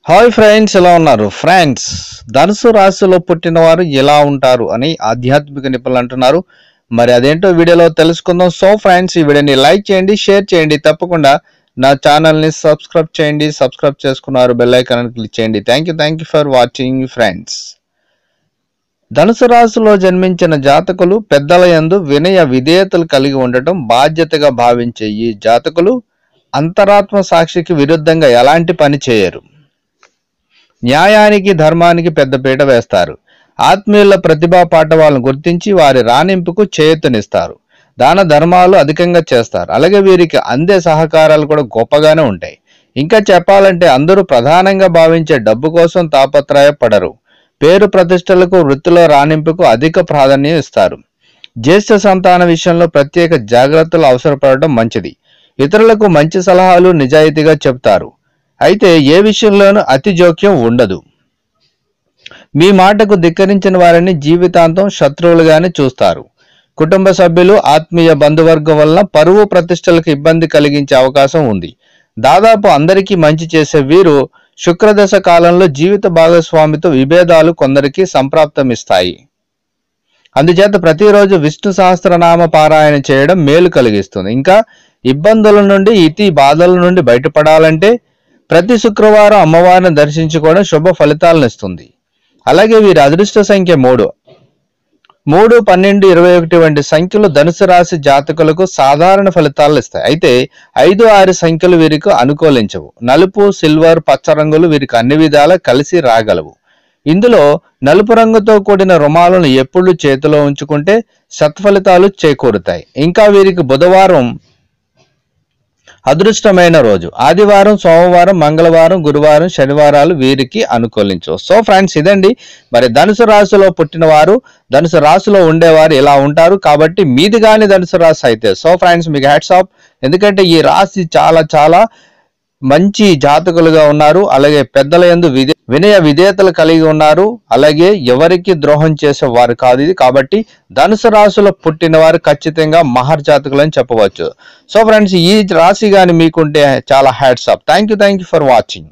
Hi friends, ఎలా ఉన్నారు friends? ధనుసు రాశిలో పుట్టిన వారు ఎలా ఉంటారు అని ఆధ్యాత్మిక నిపుణులు అంటున్నారు. మరి అదేంటో వీడియోలో తెలుసుకుందాం. సో ఫ్రెండ్స్, ఈ వీడియోని లైక్ చేయండి, షేర్ చేయండి, తప్పకుండా నా ఛానల్ని సబ్స్క్రైబ్ చేయండి. సబ్స్క్రైబ్ చేసుకున్నారు, బెల్ ఐకాన్ క్లిక్ చేయండి. Thank you for watching friends. ధనుసు రాశిలో జన్మించిన జాతకులు పెద్దల యందు వినయ విధేయతలు కలిగి ఉండటం బాధ్యతగా భావించే ఈ జాతకులు అంతరాత్మ సాక్షికి విరుద్ధంగా ఎలాంటి పని చేయరు. న్యాయానికి ధర్మానికి పెద్దపీట వేస్తారు. ఆత్మీయుల ప్రతిభా పాఠవాలను గుర్తించి వారి రాణింపుకు చేయూతనిస్తారు. దాన ధర్మాలు అధికంగా చేస్తారు. అలాగే వీరికి అందే సహకారాలు కూడా గొప్పగానే ఉంటాయి. ఇంకా చెప్పాలంటే అందరూ ప్రధానంగా భావించే డబ్బు కోసం తాపత్రయపడరు. పేరు ప్రతిష్టలకు, వృత్తిలో రాణింపుకు అధిక ప్రాధాన్యం ఇస్తారు. జ్యేష్ఠ సంతాన విషయంలో ప్రత్యేక జాగ్రత్తలు అవసరపడటం మంచిది. ఇతరులకు మంచి సలహాలు నిజాయితీగా చెప్తారు. అయితే ఏ విషయంలోనూ అతి జోక్యం ఉండదు. మీ మాటకు ధిక్కరించిన వారిని జీవితాంతం శత్రువులుగానే చూస్తారు. కుటుంబ సభ్యులు, ఆత్మీయ బంధువర్గం వలన పరువు ప్రతిష్టలకు ఇబ్బంది కలిగించే అవకాశం ఉంది. దాదాపు అందరికీ మంచి చేసే వీరు శుక్రదశ కాలంలో జీవిత భాగస్వామితో విభేదాలు కొందరికి సంప్రాప్తమిస్తాయి. అందుచేత ప్రతిరోజు విష్ణు సహస్రనామ పారాయణ చేయడం మేలు కలిగిస్తుంది. ఇంకా ఇబ్బందుల నుండి, ఇతి బాధల నుండి బయటపడాలంటే ప్రతి శుక్రవారం అమ్మవారిని దర్శించుకోవడం శుభ ఫలితాలను ఇస్తుంది. అలాగే వీరి అదృష్ట సంఖ్య 3, 12, 21 వంటి సంఖ్యలు ధనుసు రాశి జాతకులకు సాధారణ ఫలితాలను ఇస్తాయి. అయితే 5, 6 సంఖ్యలు వీరికి అనుకూలించవు. నలుపు, సిల్వర్, పచ్చ రంగులు వీరికి అన్ని విధాలా కలిసి రాగలవు. ఇందులో నలుపు రంగుతో కూడిన రుమాలను ఎప్పుడు చేతిలో ఉంచుకుంటే సత్ఫలితాలు చేకూరుతాయి. ఇంకా వీరికి బుధవారం అదృష్టమైన రోజు. ఆదివారం, సోమవారం, మంగళవారం, గురువారం, శనివారాలు వీరికి అనుకూలించవు. సో ఫ్రెండ్స్, ఇదండి మరి ధనుసు రాశిలో పుట్టిన వారు, ధనుసు రాశిలో ఉండేవారు ఇలా ఉంటారు. కాబట్టి మీది కానీ ధనుసు రాశి అయితే సో ఫ్రెండ్స్, మీకు హ్యాట్స్ ఆఫ్. ఎందుకంటే ఈ రాశి చాలా చాలా మంచి జాతకులుగా ఉన్నారు. అలాగే పెద్దల యందు వినయ విధేయతలు కలిగి ఉన్నారు. అలాగే ఎవరికి ద్రోహం చేసే వారు కాదు ఇది. కాబట్టి ధనుసు రాశిలో పుట్టిన వారు ఖచ్చితంగా మహర్ జాతకులు అని చెప్పవచ్చు. సో ఫ్రెండ్స్, ఈ రాశి కానీ మీకుంటే చాలా hats off. Thank you for watching.